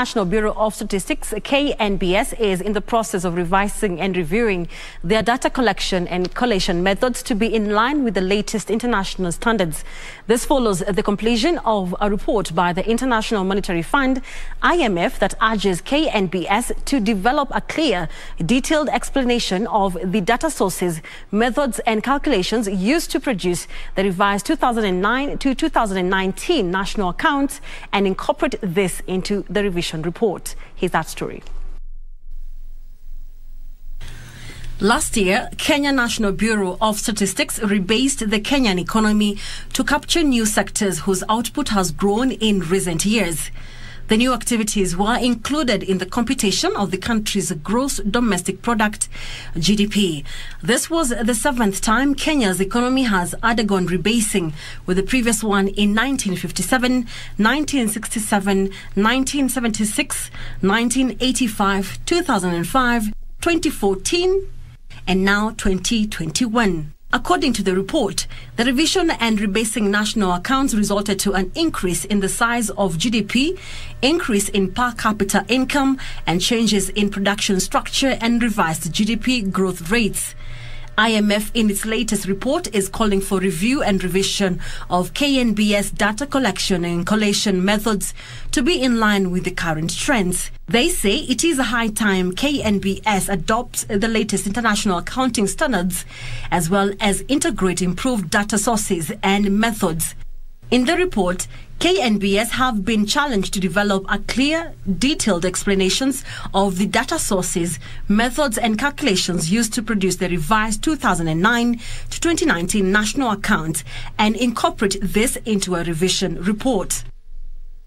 National Bureau of Statistics, KNBS, is in the process of revising and reviewing their data collection and collation methods to be in line with the latest international standards. This follows the completion of a report by the International Monetary Fund, IMF, that urges KNBS to develop a clear, detailed explanation of the data sources, methods and calculations used to produce the revised 2009 to 2019 national accounts and incorporate this into the revision report. Here's that story. Last year, Kenya National Bureau of Statistics rebased the Kenyan economy to capture new sectors whose output has grown in recent years. The new activities were included in the computation of the country's gross domestic product, GDP. This was the seventh time Kenya's economy has undergone rebasing, with the previous one in 1957, 1967, 1976, 1985, 2005, 2014, and now 2021. According to the report, the revision and rebasing national accounts resulted to an increase in the size of GDP, increase in per capita income, and changes in production structure and revised GDP growth rates. IMF, in its latest report, is calling for review and revision of KNBS data collection and collation methods to be in line with the current trends. They say it is a high time KNBS adopts the latest international accounting standards, as well as integrate improved data sources and methods. In the report, KNBS have been challenged to develop a clear, detailed explanations of the data sources, methods and calculations used to produce the revised 2009 to 2019 national account and incorporate this into a revision report.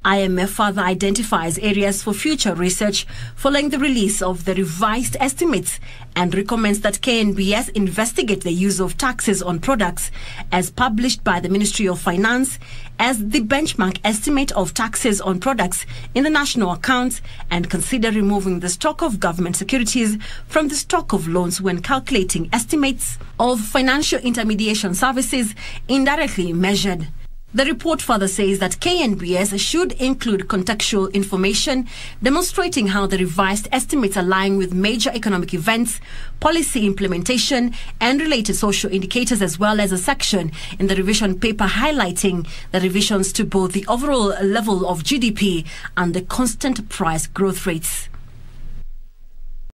IMF further identifies areas for future research following the release of the revised estimates and recommends that KNBS investigate the use of taxes on products as published by the Ministry of Finance as the benchmark estimate of taxes on products in the national accounts and consider removing the stock of government securities from the stock of loans when calculating estimates of financial intermediation services indirectly measured. The report further says that KNBS should include contextual information demonstrating how the revised estimates align with major economic events, policy implementation, and related social indicators, as well as a section in the revision paper highlighting the revisions to both the overall level of GDP and the constant price growth rates.